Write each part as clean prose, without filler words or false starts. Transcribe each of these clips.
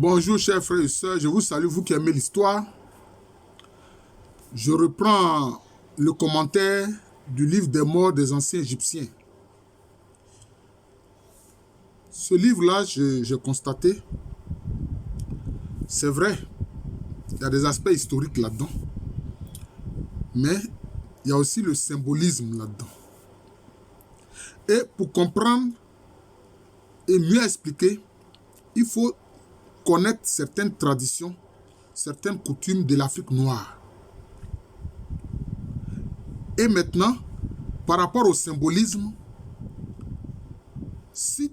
Bonjour chers frères et sœurs, je vous salue, vous qui aimez l'histoire. Je reprends le commentaire du livre des morts des anciens Égyptiens. Ce livre-là, j'ai constaté, c'est vrai, il y a des aspects historiques là-dedans, mais il y a aussi le symbolisme là-dedans. Et pour comprendre et mieux expliquer, il faut connaître certaines traditions, certaines coutumes de l'Afrique noire. Et maintenant, par rapport au symbolisme, si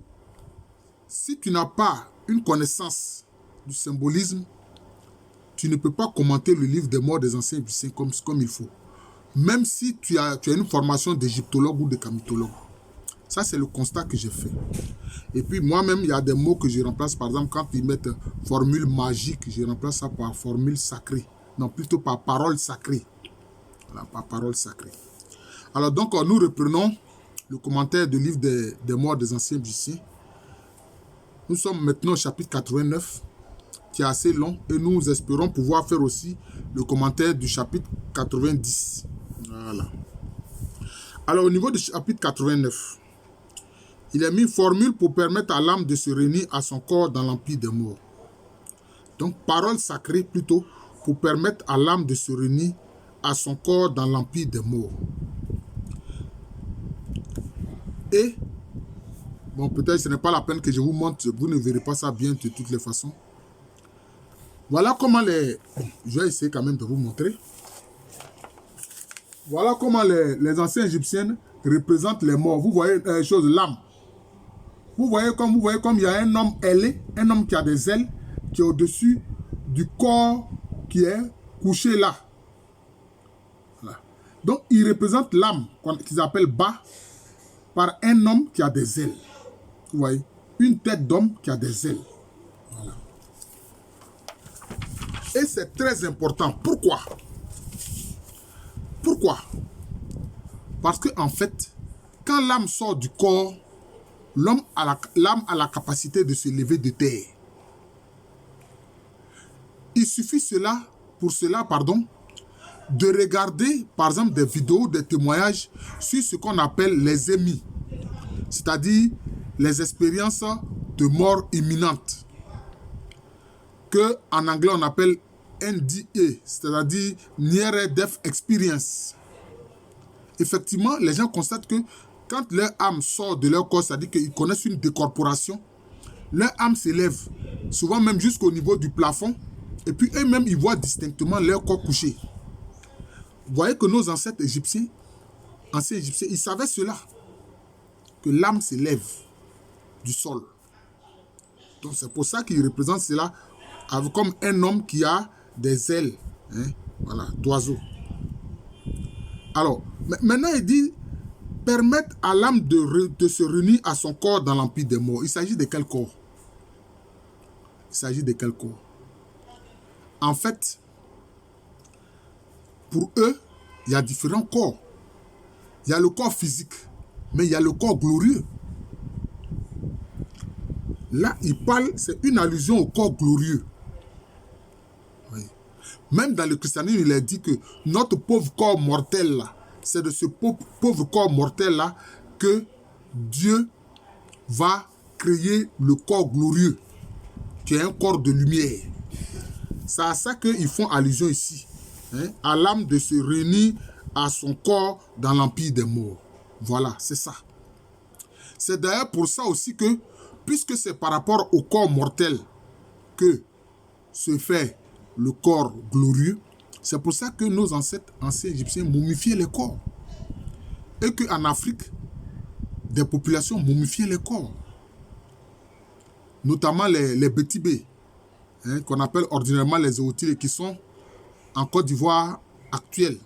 tu n'as pas une connaissance du symbolisme, tu ne peux pas commenter le livre des morts des anciens Égyptiens comme il faut. Même si tu as une formation d'égyptologue ou de camitologue. Ça, c'est le constat que j'ai fait. Et puis, moi-même, il y a des mots que je remplace. Par exemple, quand ils mettent formule magique, je remplace ça par formule sacrée. Non, plutôt par parole sacrée. Voilà, par parole sacrée. Alors, donc, nous reprenons le commentaire du livre des morts des anciens Égyptiens. Nous sommes maintenant au chapitre 89, qui est assez long. Et nous espérons pouvoir faire aussi le commentaire du chapitre 90. Voilà. Alors, au niveau du chapitre 89, il a mis une formule pour permettre à l'âme de se réunir à son corps dans l'empire des morts. Donc, parole sacrée plutôt, pour permettre à l'âme de se réunir à son corps dans l'empire des morts. Et, bon, peut-être ce n'est pas la peine que je vous montre, vous ne verrez pas ça bien de toutes les façons. Voilà comment je vais essayer quand même de vous montrer. Voilà comment les anciens Égyptiens représentent les morts. Vous voyez l'âme. Vous voyez comme il y a un homme ailé, un homme qui a des ailes, qui est au-dessus du corps qui est couché là. Voilà. Donc, il représente l'âme, qu'ils appellent Ba, par un homme qui a des ailes. Vous voyez, une tête d'homme qui a des ailes. Voilà. Et c'est très important. Pourquoi? Pourquoi? Parce qu'en fait, quand l'âme sort du corps, l'âme a la capacité de se lever de terre. Il suffit pour cela, de regarder, par exemple, des vidéos, des témoignages sur ce qu'on appelle les émis, c'est-à-dire les expériences de mort imminente, que en anglais on appelle NDA, c'est-à-dire Near Death Experience. Effectivement, les gens constatent que quand leur âme sort de leur corps, c'est-à-dire qu'ils connaissent une décorporation, leur âme s'élève, souvent même jusqu'au niveau du plafond, et puis eux-mêmes, ils voient distinctement leur corps couché. Vous voyez que nos ancêtres égyptiens, anciens égyptiens, ils savaient cela, que l'âme s'élève du sol. Donc c'est pour ça qu'ils représentent cela comme un homme qui a des ailes, hein, voilà, d'oiseau. Alors, maintenant il dit, permettre à l'âme de se réunir à son corps dans l'empire des morts. Il s'agit de quel corps? Il s'agit de quel corps? En fait, pour eux, il y a différents corps. Il y a le corps physique, mais il y a le corps glorieux. Là, il parle, c'est une allusion au corps glorieux. Oui. Même dans le christianisme, il est dit que notre pauvre corps mortel, là, c'est de ce pauvre corps mortel-là que Dieu va créer le corps glorieux, qui est un corps de lumière. C'est à ça qu'ils font allusion ici, hein, à l'âme de se réunir à son corps dans l'empire des morts. Voilà, c'est ça. C'est d'ailleurs pour ça aussi que, puisque c'est par rapport au corps mortel que se fait le corps glorieux, c'est pour ça que nos ancêtres anciens égyptiens momifiaient les corps. Et qu'en Afrique, des populations momifiaient les corps. Notamment les Bétibés, hein, qu'on appelle ordinairement les Eotilés, qui sont en Côte d'Ivoire actuelle,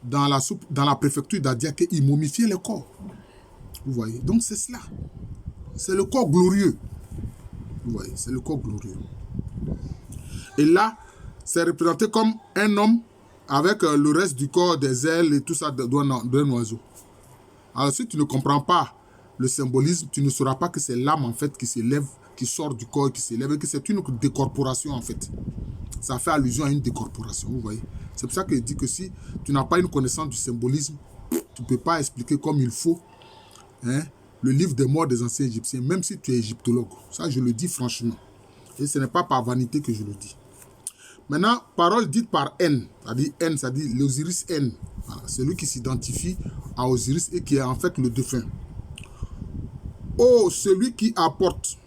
dans la préfecture d'Adiaké, ils momifiaient les corps. Vous voyez, donc c'est cela. C'est le corps glorieux. Vous voyez, c'est le corps glorieux. Et là, c'est représenté comme un homme avec le reste du corps, des ailes et tout ça d'un oiseau. Alors si tu ne comprends pas le symbolisme, tu ne sauras pas que c'est l'âme en fait qui s'élève qui sort du corps, qui s'élève, et que c'est une décorporation en fait. Ça fait allusion à une décorporation, vous voyez. C'est pour ça que je dis que si tu n'as pas une connaissance du symbolisme, tu ne peux pas expliquer comme il faut, hein, le livre des morts des anciens Égyptiens, même si tu es égyptologue. Ça, je le dis franchement. Et ce n'est pas par vanité que je le dis. Maintenant, parole dite par N, c'est-à-dire N, c'est-à-dire l'Osiris N. Voilà, celui qui s'identifie à Osiris et qui est en fait le défunt. Oh, celui qui apporte.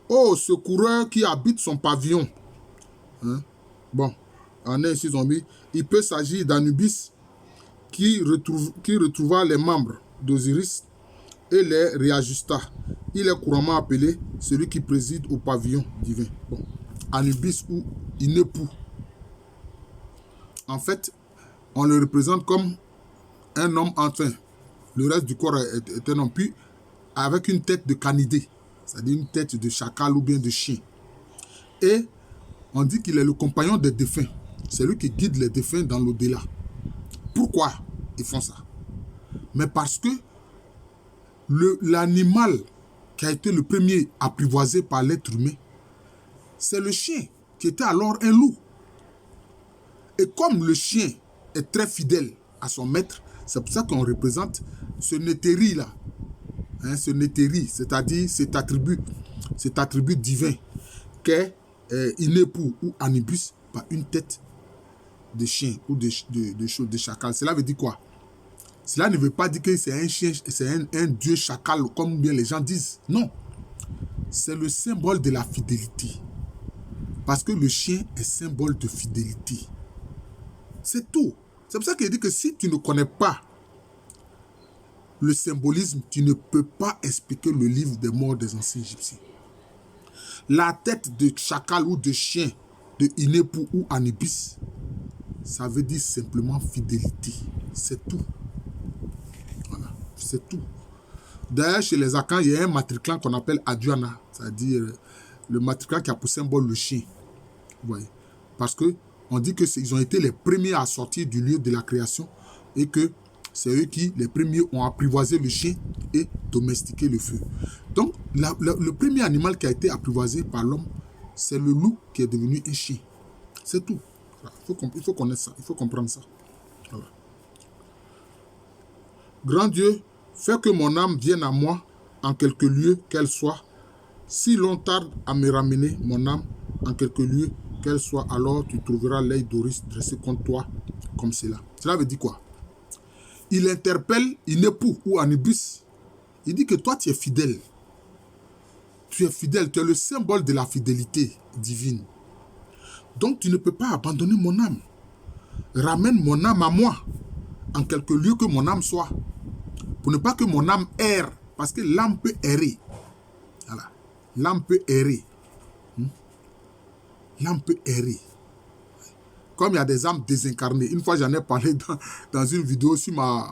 Oh, ce coureur qui habite son pavillon. Hein? Bon, en un, ils ont mis, il peut s'agir d'Anubis qui retrouva les membres d'Osiris et les réajusta. Il est couramment appelé celui qui préside au pavillon divin. Bon. Anubis ou Inepu. En fait, on le représente comme un homme enfin. Le reste du corps est un homme, puis avec une tête de canidé, c'est-à-dire une tête de chacal ou bien de chien. Et on dit qu'il est le compagnon des défunts. C'est lui qui guide les défunts dans l'au-delà. Pourquoi ils font ça? Mais parce que l'animal qui a été le premier apprivoisé par l'être humain, c'est le chien, qui était alors un loup. Et comme le chien est très fidèle à son maître, c'est pour ça qu'on représente ce Néthéri-là. Hein, ce Néthéri, c'est-à-dire cet attribut divin qu'est Inepu ou Anubis par une tête de chien ou de chacal. Cela veut dire quoi? Cela ne veut pas dire que c'est un chien, c'est un dieu chacal comme bien les gens disent. Non. C'est le symbole de la fidélité. Parce que le chien est symbole de fidélité. C'est tout. C'est pour ça qu'il dit que si tu ne connais pas le symbolisme, tu ne peux pas expliquer le livre des morts des anciens Égyptiens. La tête de chacal ou de chien, de Inepu ou Anubis, ça veut dire simplement fidélité. C'est tout. Voilà, c'est tout. D'ailleurs, chez les Akans, il y a un matriclan qu'on appelle Adjuana, c'est-à-dire le matriclan qui a pour symbole le chien. Vous voyez? Parce que on dit qu'ils ont été les premiers à sortir du lieu de la création et que c'est eux qui, les premiers, ont apprivoisé le chien et domestiqué le feu. Donc, le premier animal qui a été apprivoisé par l'homme, c'est le loup qui est devenu un chien. C'est tout. Il faut connaître ça, il faut comprendre ça. Voilà. Grand Dieu, fais que mon âme vienne à moi en quelque lieu qu'elle soit. Si l'on tarde à me ramener mon âme en quelque lieu qu'elle soit, alors tu trouveras l'œil d'Oris dressé contre toi comme cela. Cela veut dire quoi? Il interpelle Inepu ou Anubis. Il dit que toi, tu es fidèle. Tu es fidèle, tu es le symbole de la fidélité divine. Donc, tu ne peux pas abandonner mon âme. Ramène mon âme à moi, en quelque lieu que mon âme soit. Pour ne pas que mon âme erre, parce que l'âme peut errer. Voilà. L'âme peut errer. L'âme peut errer. Comme il y a des âmes désincarnées. Une fois, j'en ai parlé dans une vidéo sur ma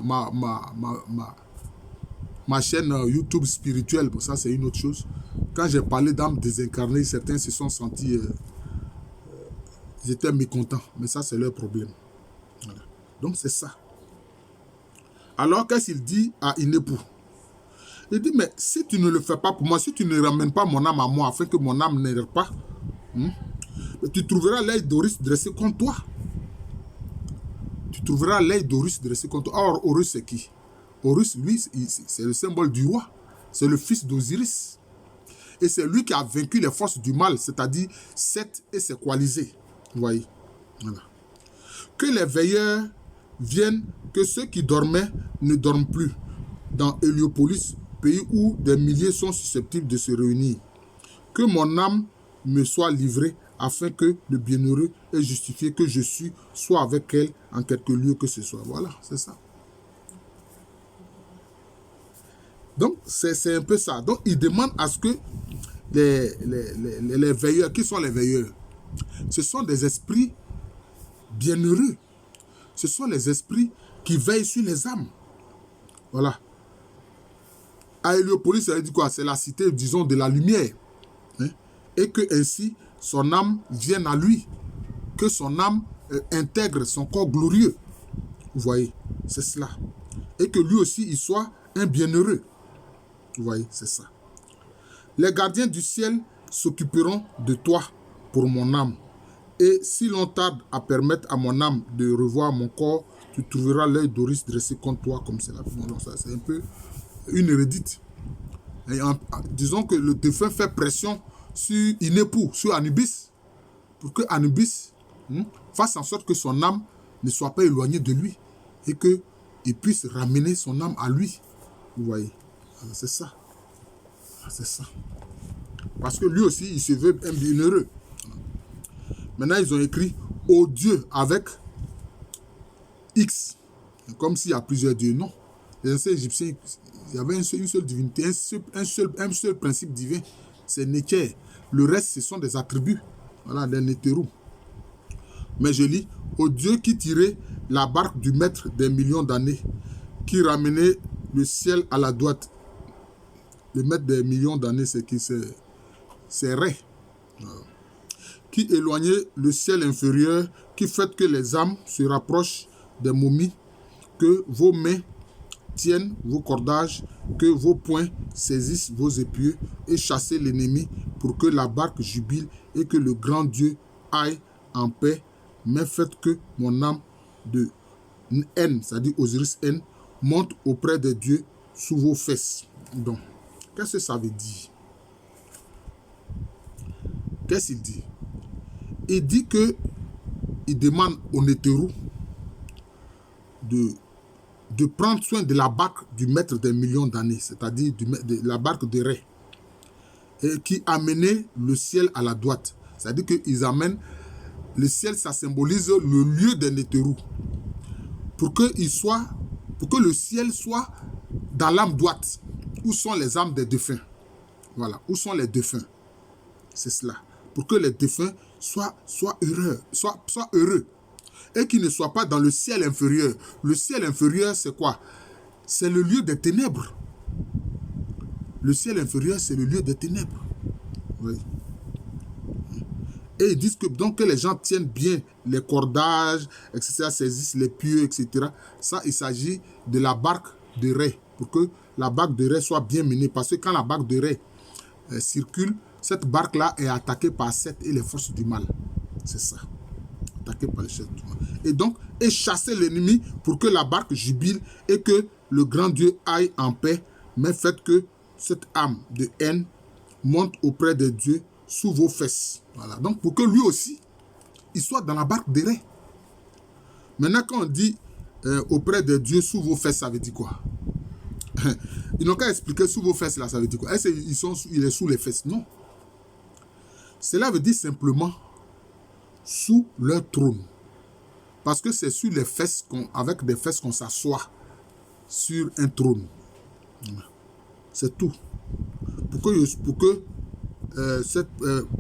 chaîne YouTube spirituelle. Bon, ça, c'est une autre chose. Quand j'ai parlé d'âmes désincarnées, certains se sont sentis... ils étaient mécontents. Mais ça, c'est leur problème. Voilà. Donc, c'est ça. Alors, qu'est-ce qu'il dit à Inepu? Il dit, mais si tu ne le fais pas pour moi, si tu ne ramènes pas mon âme à moi, afin que mon âme n'erre pas, tu trouveras l'œil d'Horus dressé contre toi. Tu trouveras l'œil d'Horus dressé contre toi. Or, Horus, c'est qui? Horus, lui, c'est le symbole du roi. C'est le fils d'Osiris. Et c'est lui qui a vaincu les forces du mal, c'est-à-dire Seth et ses coalisés. Vous voyez? Voilà. Que les veilleurs viennent, que ceux qui dormaient ne dorment plus. Dans Héliopolis, pays où des milliers sont susceptibles de se réunir. Que mon âme me soit livrée, afin que le bienheureux ait justifié que je suis, soit avec elle en quelque lieu que ce soit. Voilà, c'est ça. Donc, c'est un peu ça. Donc, il demande à ce que les veilleurs, qui sont les veilleurs? Ce sont des esprits bienheureux. Ce sont les esprits qui veillent sur les âmes. Voilà. À Héliopolis, ça veut dire quoi? C'est la cité, disons, de la lumière. Hein? Et que ainsi, son âme vienne à lui. Que son âme intègre son corps glorieux. Vous voyez? C'est cela. Et que lui aussi, il soit un bienheureux. Vous voyez? C'est ça. Les gardiens du ciel s'occuperont de toi pour mon âme. Et si l'on tarde à permettre à mon âme de revoir mon corps, tu trouveras l'œil d'Oris dressé contre toi comme c'est la vie. Donc ça, c'est un peu une hérédite. Disons que le défunt fait pression sur Inépu, sur Anubis, pour que Anubis fasse en sorte que son âme ne soit pas éloignée de lui et qu'il puisse ramener son âme à lui. Vous voyez, c'est ça. C'est ça. Parce que lui aussi, il se veut un bienheureux. Maintenant, ils ont écrit « Ô Dieu » avec X. Comme s'il y a plusieurs dieux. Non. Les anciens Égyptiens, il y avait une seule divinité, un seul principe divin. C'est Neker. Le reste, ce sont des attributs. Voilà, des Nétérou. Mais je lis « Ô Dieu qui tirait la barque du maître des millions d'années, qui ramenait le ciel à la droite. » Le maître des millions d'années, c'est qui? C'est Ré. Qui éloignait le ciel inférieur, qui fait que les âmes se rapprochent des momies, que vos mains tiennent vos cordages, que vos poings saisissent vos épieux et chassez l'ennemi pour que la barque jubile et que le grand Dieu aille en paix, mais faites que mon âme de haine, c'est-à-dire Osiris haine, monte auprès des dieux sous vos fesses. Donc, qu'est-ce que ça veut dire? Qu'est-ce qu'il dit? Il dit que il demande au Nétérou de prendre soin de la barque du maître des millions d'années, c'est-à-dire de la barque de Ré, et qui amenait le ciel à la droite. C'est-à-dire qu'ils amènent le ciel, ça symbolise le lieu des Nétérou. Pour que le ciel soit dans l'âme droite, où sont les âmes des défunts. Voilà, où sont les défunts? C'est cela. Pour que les défunts soient heureux. Et qu'ils ne soient pas dans le ciel inférieur. Le ciel inférieur, c'est quoi? C'est le lieu des ténèbres. Le ciel inférieur, c'est le lieu des ténèbres. Oui. Et ils disent que donc que les gens tiennent bien les cordages, etc., saisissent les pieux, etc. Ça, il s'agit de la barque de Ré. Pour que la barque de Ré soit bien menée. Parce que quand la barque de Ré circule, cette barque-là est attaquée par Seth et les forces du mal. C'est ça. Attaquée par les forces du mal. Et donc, et chasser l'ennemi pour que la barque jubile et que le grand Dieu aille en paix. Mais faites que cette âme de haine monte auprès de Dieu sous vos fesses. Voilà. Donc, pour que lui aussi, il soit dans la barque de Ré. Maintenant, quand on dit auprès de Dieu sous vos fesses, ça veut dire quoi? Ils n'ont qu'à expliquer sous vos fesses, là, ça veut dire quoi? Est-ce qu'il est sous les fesses? Non. Cela veut dire simplement sous leur trône. Parce que c'est sur les fesses, avec des fesses qu'on s'assoit sur un trône. C'est tout.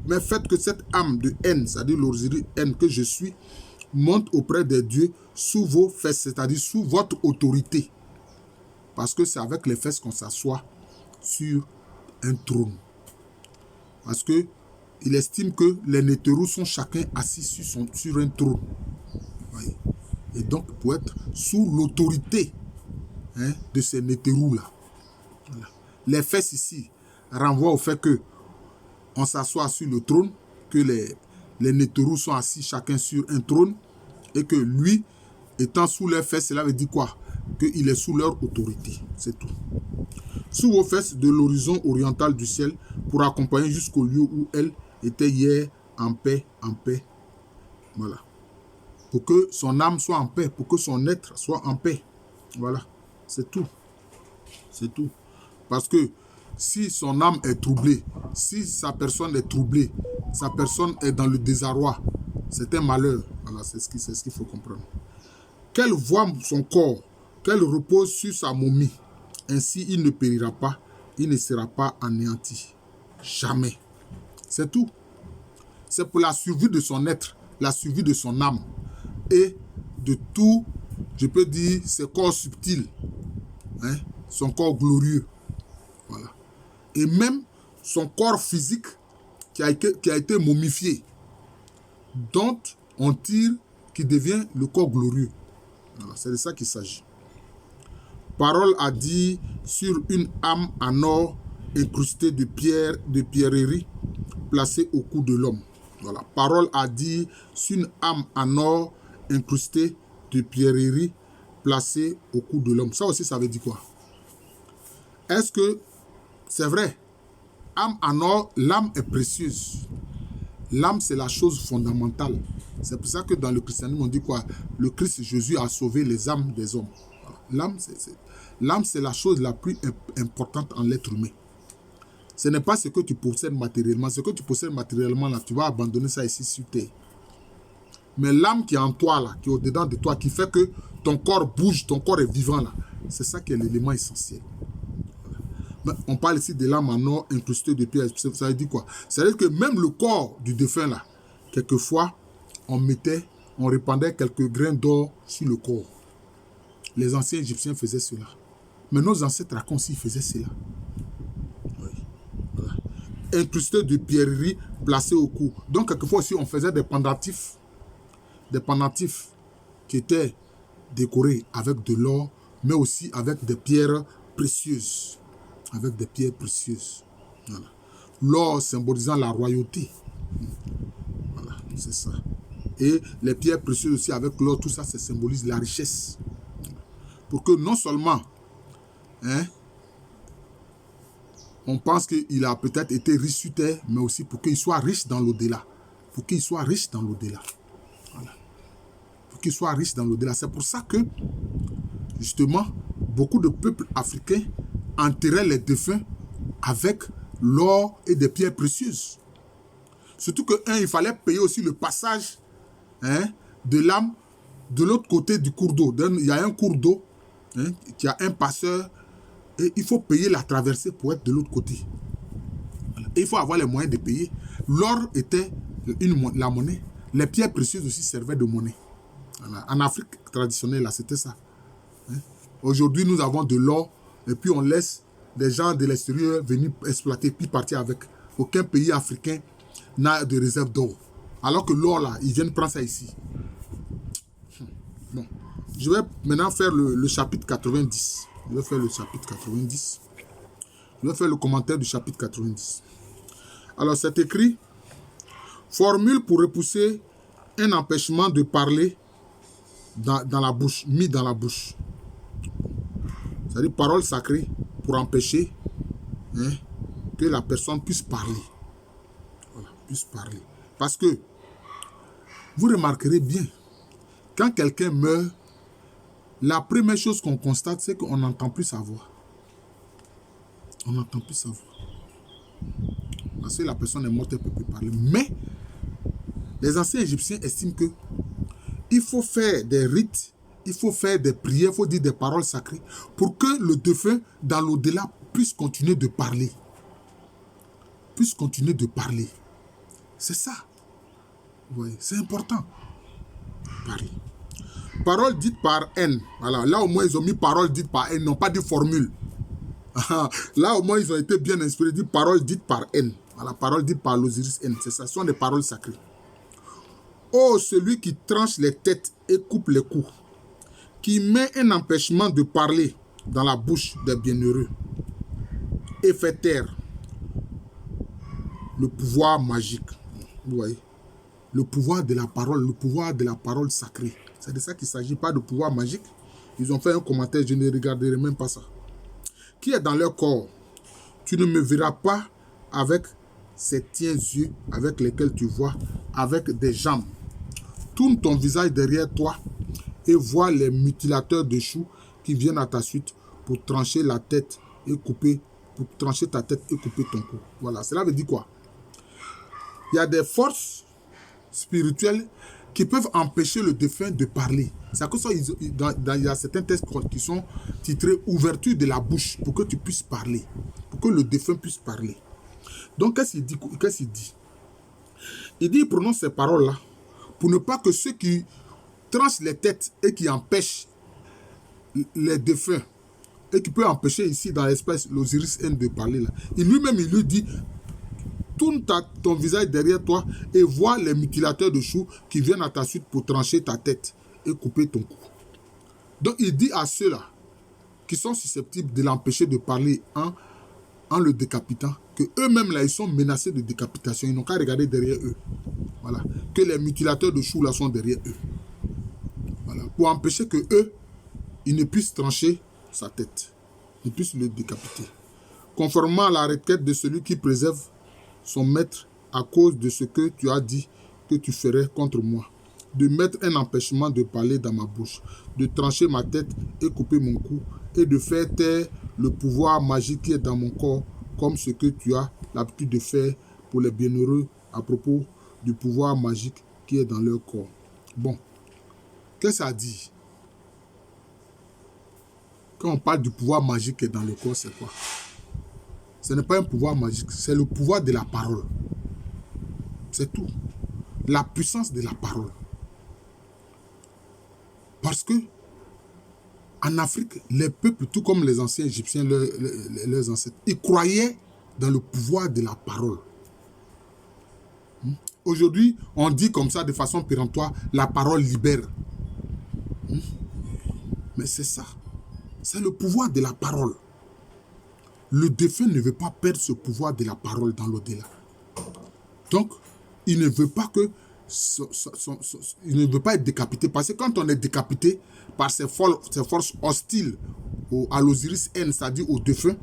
Mais faites que cette âme de haine, c'est-à-dire l'Osiris haine que je suis, monte auprès des dieux sous vos fesses, c'est-à-dire sous votre autorité. Parce que c'est avec les fesses qu'on s'assoit sur un trône. Parce que il estime que les Nétérous sont chacun assis sur un trône. Oui. Et donc, pour être sous l'autorité de ces Nétérous-là. Voilà. Les fesses ici renvoient au fait que on s'assoit sur le trône, que les Nétérous sont assis chacun sur un trône, et que lui, étant sous leurs fesses, cela veut dire quoi? Qu'il est sous leur autorité. C'est tout. Sous vos fesses de l'horizon oriental du ciel, pour accompagner jusqu'au lieu où elle était hier en paix, en paix. Voilà. Pour que son âme soit en paix, pour que son être soit en paix. Voilà. C'est tout. C'est tout. Parce que si son âme est troublée, si sa personne est troublée, sa personne est dans le désarroi, c'est un malheur. Voilà, c'est ce qu'il faut comprendre. Qu'elle voie son corps, qu'elle repose sur sa momie. Ainsi, il ne périra pas, il ne sera pas anéanti. Jamais. C'est tout. C'est pour la survie de son être, la survie de son âme et de tout, je peux dire, ses corps subtils, son corps glorieux. Voilà. Et même son corps physique qui a été momifié, dont on tire, qui devient le corps glorieux. Voilà, c'est de ça qu'il s'agit. Parole a dit sur une âme en or incrustée de pierreries placées au cou de l'homme. Voilà. Parole a dit sur une âme en or incrustée de pierreries placées au cou de l'homme. Ça aussi, ça veut dire quoi? Est-ce que c'est vrai? Âme en or, l'âme est précieuse. L'âme, c'est la chose fondamentale. C'est pour ça que dans le christianisme, on dit quoi? Le Christ Jésus a sauvé les âmes des hommes. L'âme, c'est la chose la plus importante en l'être humain. Ce n'est pas ce que tu possèdes matériellement. Ce que tu possèdes matériellement, là, tu vas abandonner ça ici sur terre. Mais l'âme qui est en toi, là, qui est au-dedans de toi, qui fait que ton corps bouge, ton corps est vivant, là, c'est ça qui est l'élément essentiel. Mais on parle ici de l'âme en or incrustée de pierres. Ça veut dire quoi? Ça veut dire que même le corps du défunt, là, quelquefois, on répandait quelques grains d'or sur le corps. Les anciens Égyptiens faisaient cela. Mais nos ancêtres racontent s'ils faisaient cela. Oui. Voilà. Incrustés de pierreries placées au cou. Donc, quelquefois aussi, on faisait des pendentifs qui étaient décorés avec de l'or, mais aussi avec des pierres précieuses. Avec des pierres précieuses. Voilà. L'or symbolisant la royauté. Voilà, c'est ça. Et les pierres précieuses aussi avec l'or, tout ça, ça symbolise la richesse. Pour que non seulement, on pense qu'il a peut-être été riche sur terre, mais aussi pour qu'il soit riche dans l'au-delà. Pour qu'il soit riche dans l'au-delà. Voilà. Pour qu'il soit riche dans l'au-delà. C'est pour ça que, justement, beaucoup de peuples africains enterraient les défunts avec l'or et des pierres précieuses. Surtout que, il fallait payer aussi le passage de l'âme de l'autre côté du cours d'eau. Il y a un cours d'eau qui a un passeur et il faut payer la traversée pour être de l'autre côté. Voilà. Et il faut avoir les moyens de payer. L'or était la monnaie. Les pierres précieuses aussi servaient de monnaie. Voilà. En Afrique traditionnelle, c'était ça. Aujourd'hui, nous avons de l'or et puis on laisse des gens de l'extérieur venir exploiter puis partir avec. Aucun pays africain n'a de réserve d'or. Alors que l'or, là, ils viennent prendre ça ici. Bon. Je vais maintenant faire le chapitre 90. Je vais faire le chapitre 90. Je vais faire le commentaire du chapitre 90. Alors, c'est écrit: formule pour repousser un empêchement de parler dans la bouche, mis dans la bouche. C'est-à-dire parole sacrée pour empêcher que la personne puisse parler. Voilà, puisse parler. Parce que, vous remarquerez bien, quand quelqu'un meurt, la première chose qu'on constate, c'est qu'on n'entend plus sa voix. On n'entend plus sa voix. Parce que la personne est morte, elle ne peut plus parler. Mais, les anciens Égyptiens estiment que il faut faire des rites, il faut faire des prières, il faut dire des paroles sacrées pour que le défunt, dans l'au-delà, puisse continuer de parler. Puisse continuer de parler. C'est ça. Oui, c'est important. Parler. Parole dite par N. Voilà. Là, au moins, ils ont mis parole dite par N, ils n'ont pas dit formule. Là, au moins, ils ont été bien inspirés, dit parole dite par N. Voilà, parole dite par l'Osiris N. C'est ça, ce sont des paroles sacrées. Oh, celui qui tranche les têtes et coupe les coups, qui met un empêchement de parler dans la bouche des bienheureux et fait taire le pouvoir magique. Vous voyez? Le pouvoir de la parole sacrée. C'est de ça qu'il ne s'agit pas de pouvoir magique. Ils ont fait un commentaire, je ne regarderai même pas ça. Qui est dans leur corps? Tu ne me verras pas avec ces tiens yeux avec lesquels tu vois, avec des jambes. Tourne ton visage derrière toi et vois les mutilateurs de choux qui viennent à ta suite pour trancher la tête et couper, pour trancher ta tête et couper ton cou. Voilà, cela veut dire quoi? Il y a des forces spirituelles qui peuvent empêcher le défunt de parler. C'est à cause de ça il y a certains textes qui sont titrés « Ouverture de la bouche » pour que tu puisses parler, pour que le défunt puisse parler. Donc, qu'est-ce qu'il dit? Il dit, il prononce ces paroles-là pour ne pas que ceux qui tranchent les têtes et qui empêchent les défunts et qui peut empêcher ici dans l'espèce l'Osiris N de parler là. Lui-même, il lui dit, tourne ton visage derrière toi et vois les mutilateurs de choux qui viennent à ta suite pour trancher ta tête et couper ton cou. Donc, il dit à ceux-là qui sont susceptibles de l'empêcher de parler en le décapitant, que eux-mêmes là, ils sont menacés de décapitation. Ils n'ont qu'à regarder derrière eux. Voilà. Que les mutilateurs de choux là sont derrière eux. Voilà. Pour empêcher que eux, ils ne puissent trancher sa tête. Ils puissent le décapiter. Conformément à la requête de celui qui préserve son maître à cause de ce que tu as dit que tu ferais contre moi, de mettre un empêchement de parler dans ma bouche, de trancher ma tête et couper mon cou, et de faire taire le pouvoir magique qui est dans mon corps, comme ce que tu as l'habitude de faire pour les bienheureux à propos du pouvoir magique qui est dans leur corps. Bon, qu'est-ce que ça dit? Quand on parle du pouvoir magique qui est dans le corps, c'est quoi? Ce n'est pas un pouvoir magique, c'est le pouvoir de la parole. C'est tout. La puissance de la parole. Parce que en Afrique, les peuples, tout comme les anciens Égyptiens, leurs ancêtres, ils croyaient dans le pouvoir de la parole. Aujourd'hui, on dit comme ça de façon péremptoire, la parole libère. Mais c'est ça. C'est le pouvoir de la parole. Le défunt ne veut pas perdre ce pouvoir de la parole dans l'au-delà. Donc, il ne veut pas que il ne veut pas être décapité. Parce que quand on est décapité par ces forces hostiles à l'Osiris N, c'est-à-dire au défunt,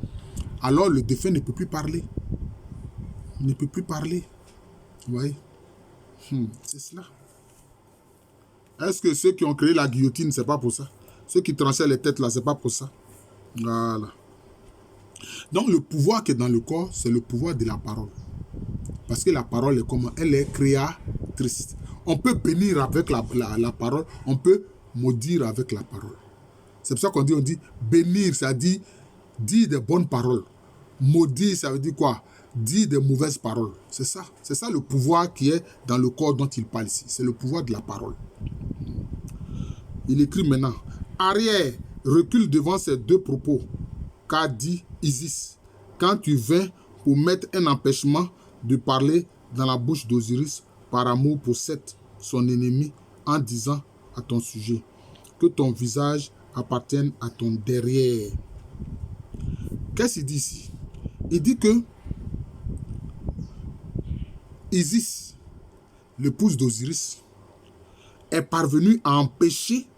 alors le défunt ne peut plus parler. Il ne peut plus parler. Vous voyez? C'est cela. Est-ce que ceux qui ont créé la guillotine, c'est pas pour ça? Ceux qui tranchaient les têtes là, c'est pas pour ça? Voilà. Donc le pouvoir qui est dans le corps, c'est le pouvoir de la parole. Parce que la parole est comment? Elle est créatrice. On peut bénir avec la parole, on peut maudire avec la parole. C'est pour ça qu'on dit bénir, ça dit dire des bonnes paroles. Maudire, ça veut dire quoi? Dire des mauvaises paroles. C'est ça. C'est ça le pouvoir qui est dans le corps dont il parle ici. C'est le pouvoir de la parole. Il écrit maintenant, arrière, recule devant ces deux propos, qu'a dit Isis, quand tu vins pour mettre un empêchement de parler dans la bouche d'Osiris par amour pour Seth, son ennemi, en disant à ton sujet que ton visage appartienne à ton derrière. Qu'est-ce qu'il dit ici? Il dit que Isis, l'épouse d'Osiris, est parvenue à empêcher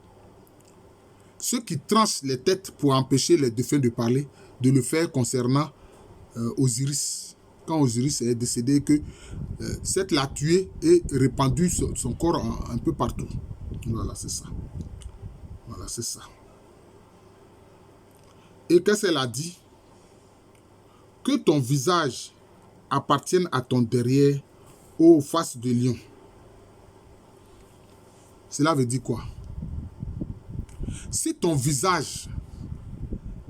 ceux qui tranchent les têtes pour empêcher les défunts de parler, de le faire concernant Osiris. Quand Osiris est décédé, que Seth l'a tué et répandu son corps un peu partout. Voilà, c'est ça. Voilà, c'est ça. Et qu'est-ce qu'elle a dit? Que ton visage appartienne à ton derrière, ô face de lion. Cela veut dire quoi? Si ton visage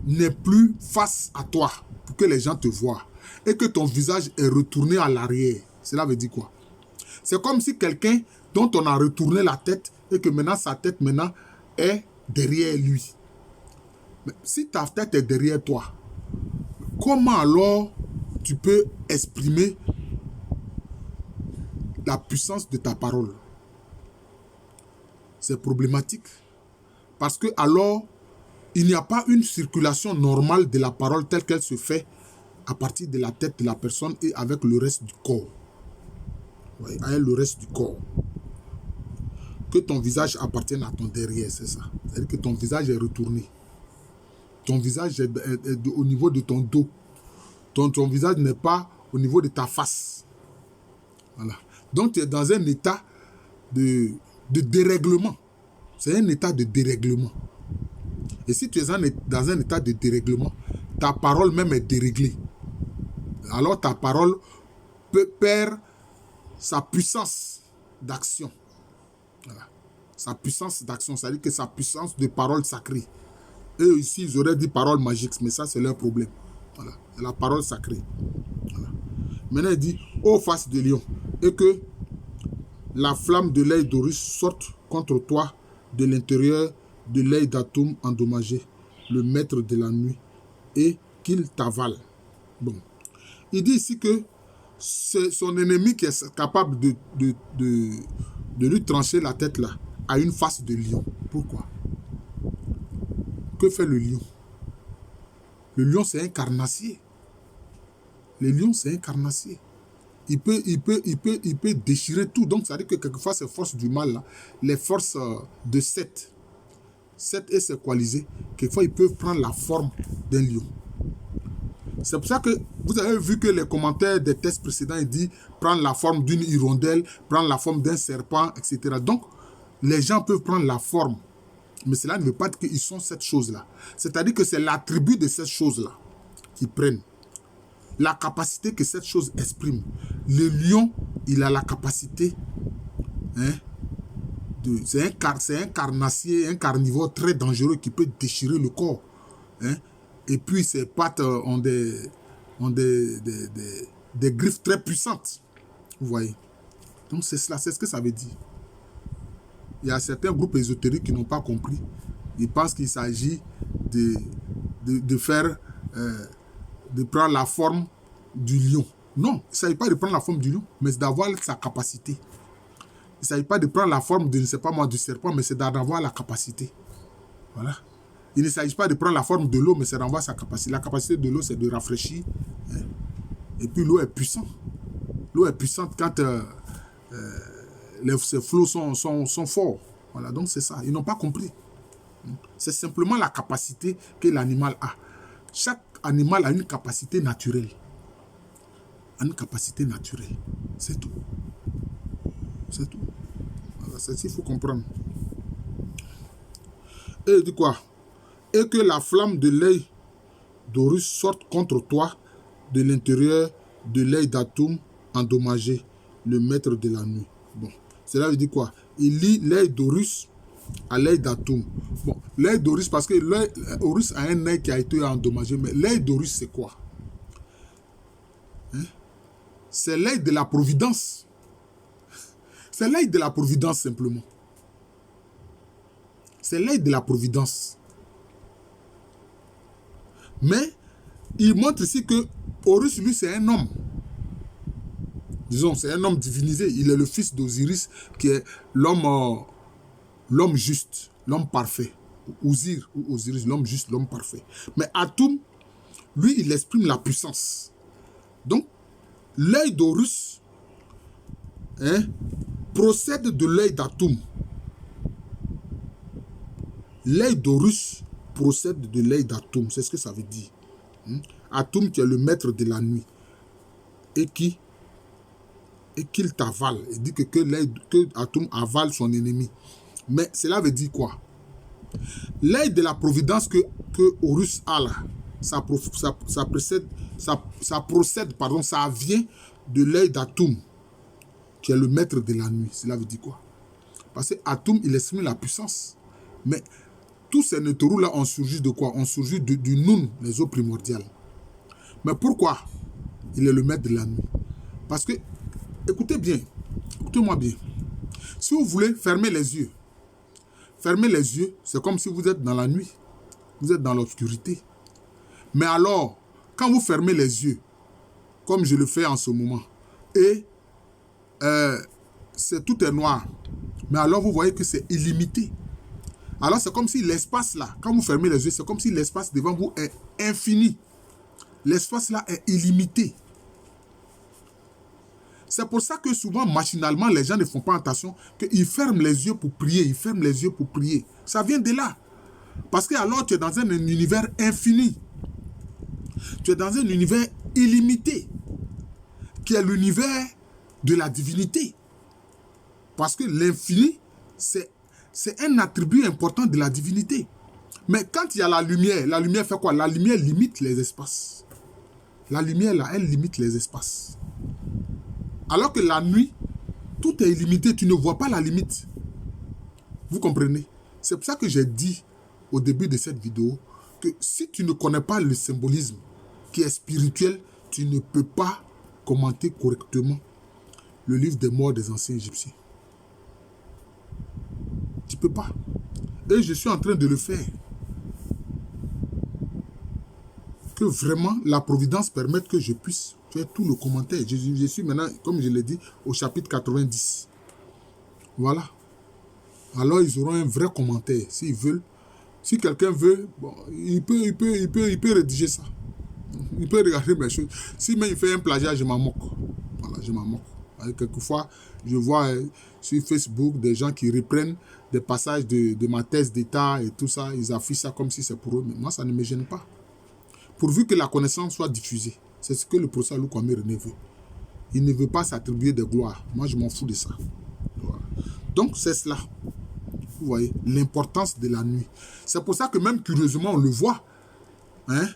n'est plus face à toi pour que les gens te voient et que ton visage est retourné à l'arrière, cela veut dire quoi? C'est comme si quelqu'un dont on a retourné la tête et que maintenant sa tête est derrière lui. Mais si ta tête est derrière toi, comment alors tu peux exprimer la puissance de ta parole? C'est problématique. Parce que alors, il n'y a pas une circulation normale de la parole telle qu'elle se fait à partir de la tête de la personne et avec le reste du corps. Oui, avec le reste du corps. Que ton visage appartienne à ton derrière, c'est ça. C'est-à-dire que ton visage est retourné. Ton visage est au niveau de ton dos. Ton visage n'est pas au niveau de ta face. Voilà. Donc tu es dans un état de dérèglement. C'est un état de dérèglement. Et si tu es dans un état de dérèglement, ta parole même est déréglée. Alors ta parole perd sa puissance d'action. Voilà. Sa puissance d'action, c'est-à-dire que sa puissance de parole sacrée. Eux ici, ils auraient dit parole magique, mais ça c'est leur problème. Voilà. C'est la parole sacrée. Voilà. Maintenant il dit, ô face de lion, et que la flamme de l'œil d'Horus sorte contre toi de l'intérieur de l'œil d'Atum endommagé, le maître de la nuit, et qu'il t'avale. Bon. Il dit ici que c'est son ennemi qui est capable de lui trancher la tête là, a une face de lion. Pourquoi? Que fait le lion? Le lion, c'est un carnassier. Le lion, c'est un carnassier. Il peut déchirer tout. Donc, ça veut dire que quelquefois, ces forces du mal, là, les forces de Seth et ses coalisés, quelquefois, ils peuvent prendre la forme d'un lion. C'est pour ça que vous avez vu que les commentaires des tests précédents, ils disent prendre la forme d'une hirondelle, prendre la forme d'un serpent, etc. Donc, les gens peuvent prendre la forme. Mais cela ne veut pas dire qu'ils sont cette chose-là. C'est-à-dire que c'est l'attribut de cette chose-là qu'ils prennent. La capacité que cette chose exprime. Le lion, il a la capacité, hein, c'est un carnassier, un carnivore très dangereux qui peut déchirer le corps. Hein, et puis ses pattes ont des griffes très puissantes. Vous voyez. Donc c'est cela, c'est ce que ça veut dire. Il y a certains groupes ésotériques qui n'ont pas compris. Ils pensent qu'il s'agit de faire... de prendre la forme du lion. Non, il ne s'agit pas de prendre la forme du lion, mais d'avoir sa capacité. Il ne s'agit pas de prendre la forme de, je ne sais pas moi, du serpent, mais c'est d'avoir la capacité. Voilà. Il ne s'agit pas de prendre la forme de l'eau, mais c'est d'avoir sa capacité. La capacité de l'eau, c'est de rafraîchir. Hein. Et puis l'eau est puissante. L'eau est puissante quand ses flots sont forts. Voilà, donc c'est ça. Ils n'ont pas compris. C'est simplement la capacité que l'animal a. Chaque animal a une capacité naturelle. A une capacité naturelle. C'est tout. C'est tout. Voilà, c'est ça qu'il faut comprendre. Et il dit quoi? Et que la flamme de l'œil d'Horus sorte contre toi de l'intérieur de l'œil d'Atum endommagé, le maître de la nuit. Bon, cela veut dire quoi? Il lie l'œil d'Horus à l'œil d'Atum. Bon, l'œil d'Horus, parce que l'œil Horus a un œil qui a été endommagé, mais l'œil d'Horus, c'est quoi? Hein? C'est l'œil de la providence. C'est l'œil de la providence, simplement. C'est l'œil de la providence. Mais, il montre ici que Horus, lui, c'est un homme. Disons, c'est un homme divinisé. Il est le fils d'Osiris, qui est l'homme juste, l'homme parfait. Osir ou Osiris, l'homme juste, l'homme parfait. Mais Atum, lui, il exprime la puissance. Donc, l'œil d'Horus, hein, procède de l'œil d'Atum. L'œil d'Horus procède de l'œil d'Atum. C'est ce que ça veut dire. Atum qui est le maître de la nuit. Et qu'il t'avale. Il dit que Atum avale son ennemi. Mais cela veut dire quoi? L'œil de la providence que Horus a là, ça vient de l'œil d'Atum, qui est le maître de la nuit. Cela veut dire quoi? Parce que Atum, il exprime la puissance. Mais tous ces Netorus là ont surgi de quoi? Ont surgi du Nun, les eaux primordiales. Mais pourquoi il est le maître de la nuit? Parce que, écoutez bien, écoutez-moi bien. Si vous voulez fermer les yeux, c'est comme si vous êtes dans la nuit. Vous êtes dans l'obscurité. Mais alors, quand vous fermez les yeux, comme je le fais en ce moment, et tout est noir, mais alors vous voyez que c'est illimité. Alors c'est comme si l'espace là, quand vous fermez les yeux, c'est comme si l'espace devant vous est infini. L'espace là est illimité. C'est pour ça que souvent, machinalement, les gens ne font pas attention, qu'ils ferment les yeux pour prier, ils ferment les yeux pour prier. Ça vient de là. Parce que alors tu es dans un univers infini. Tu es dans un univers illimité, qui est l'univers de la divinité. Parce que l'infini, c'est un attribut important de la divinité. Mais quand il y a la lumière fait quoi? La lumière limite les espaces. La lumière, là, elle limite les espaces. Alors que la nuit, tout est illimité, tu ne vois pas la limite. Vous comprenez? C'est pour ça que j'ai dit au début de cette vidéo que si tu ne connais pas le symbolisme qui est spirituel, tu ne peux pas commenter correctement le livre des morts des anciens Égyptiens. Tu ne peux pas. Et je suis en train de le faire. Que vraiment la providence permette que je puisse faire tout le commentaire. Je suis maintenant, comme je l'ai dit, au chapitre 90. Voilà. Alors ils auront un vrai commentaire. S'ils veulent. Si quelqu'un veut, bon, il peut rédiger ça. Il peut regarder mes choses. Si même il fait un plagiat, je m'en moque. Voilà, je m'en moque. Quelquefois, je vois sur Facebook des gens qui reprennent des passages de ma thèse d'État et tout ça. Ils affichent ça comme si c'est pour eux. Mais moi, ça ne me gêne pas. Pourvu que la connaissance soit diffusée. C'est ce que le professeur Alou Kwame René veut. Il ne veut pas s'attribuer de gloire. Moi, je m'en fous de ça. Voilà. Donc, c'est cela. Vous voyez, l'importance de la nuit. C'est pour ça que même curieusement, on le voit. Hein?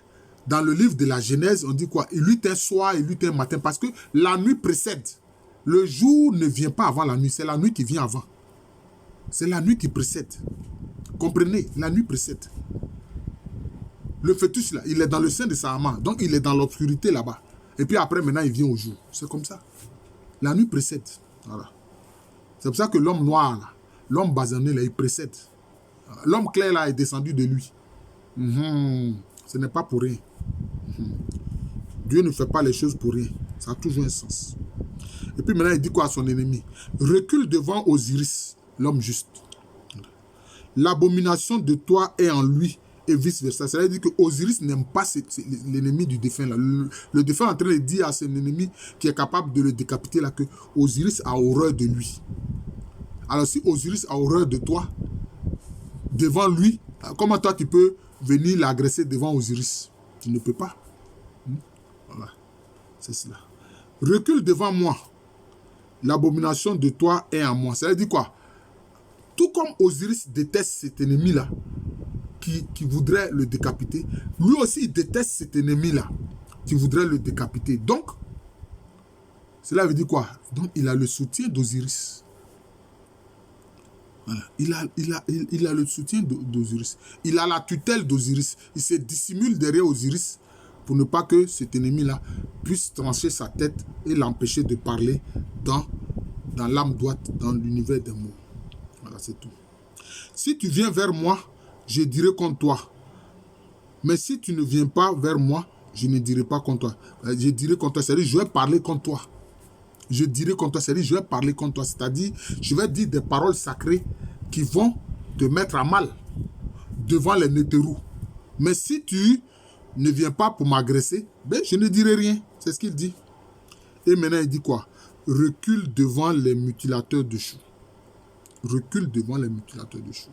Dans le livre de la Genèse, on dit quoi? Il eut un soir, il eut un matin. Parce que la nuit précède. Le jour ne vient pas avant la nuit. C'est la nuit qui vient avant. C'est la nuit qui précède. Comprenez? La nuit précède. Le fœtus, là, il est dans le sein de sa maman. Donc, il est dans l'obscurité là-bas. Et puis après, maintenant, il vient au jour. C'est comme ça. La nuit précède. Voilà. C'est pour ça que l'homme noir, là, l'homme basané, là, il précède. L'homme clair, là, est descendu de lui. Ce n'est pas pour rien. Dieu ne fait pas les choses pour rien. Ça a toujours un sens. Et puis maintenant, il dit quoi à son ennemi? Recule devant Osiris, l'homme juste. L'abomination de toi est en lui et vice-versa. C'est-à-dire que Osiris n'aime pas l'ennemi du défunt. Là. Le défunt est en train de dire à son ennemi qui est capable de le décapiter là, que Osiris a horreur de lui. Alors si Osiris a horreur de toi, devant lui, comment toi tu peux venir l'agresser devant Osiris? Tu ne peux pas. Voilà, c'est cela. Recule devant moi. L'abomination de toi est en moi. Ça veut dire quoi? Tout comme Osiris déteste cet ennemi-là, qui voudrait le décapiter, lui aussi il déteste cet ennemi-là, qui voudrait le décapiter. Donc, cela veut dire quoi? Donc, il a le soutien d'Osiris. Voilà. Il a le soutien d'Osiris. Il a la tutelle d'Osiris. Il se dissimule derrière Osiris pour ne pas que cet ennemi-là puisse trancher sa tête et l'empêcher de parler dans l'âme droite, dans l'univers des mots. Voilà, c'est tout. Si tu viens vers moi, je dirai contre toi. Mais si tu ne viens pas vers moi, je ne dirai pas contre toi. Je dirai contre toi, c'est-à-dire je vais parler contre toi. Je dirai contre toi, c'est-à-dire je vais parler contre toi. C'est-à-dire, je vais dire des paroles sacrées qui vont te mettre à mal devant les Nétérous. Mais si tu ne viens pas pour m'agresser, ben je ne dirai rien. C'est ce qu'il dit. Et maintenant, il dit quoi? Recule devant les mutilateurs de choux. Recule devant les mutilateurs de choux.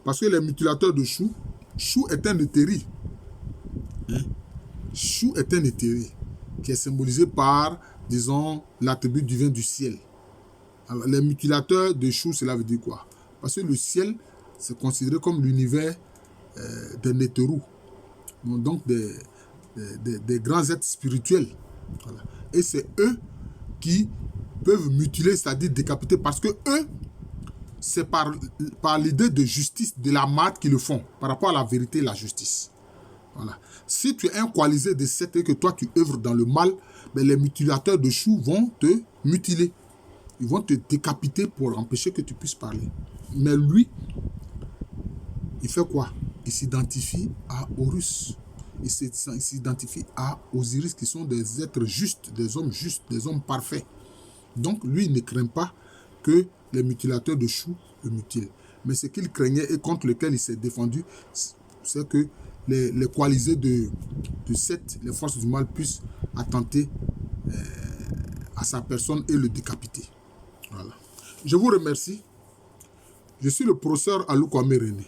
Parce que les mutilateurs de choux, chou est un éthérie. Chou est un éthérie qui est symbolisé par, disons, l'attribut divin du ciel. Alors, les mutilateurs de choux, cela veut dire quoi? Parce que le ciel, c'est considéré comme l'univers des Nétérous. Donc, des grands êtres spirituels. Voilà. Et c'est eux qui peuvent mutiler, c'est-à-dire décapiter, parce que eux, c'est par l'idée de justice, de la marque qu'ils le font, par rapport à la vérité et la justice. Voilà. Si tu es un coalisé de sept et que toi tu œuvres dans le mal, ben les mutilateurs de choux vont te mutiler. Ils vont te décapiter pour empêcher que tu puisses parler. Mais lui, il fait quoi? Il s'identifie à Horus. Il s'identifie à Osiris, qui sont des êtres justes, des hommes parfaits. Donc lui, il ne craint pas que les mutilateurs de choux le mutilent. Mais ce qu'il craignait et contre lequel il s'est défendu, c'est que les coalisés de Seth, les forces du mal, puissent attenter à sa personne et le décapiter. Voilà. Je vous remercie. Je suis le professeur Alou Kwame René,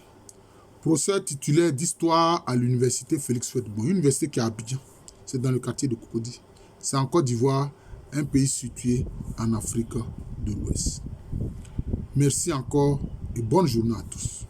professeur titulaire d'histoire à l'université Félix Houphouët-Boigny, une université qui est à Abidjan. C'est dans le quartier de Cocody. C'est en Côte d'Ivoire, un pays situé en Afrique de l'Ouest. Merci encore et bonne journée à tous.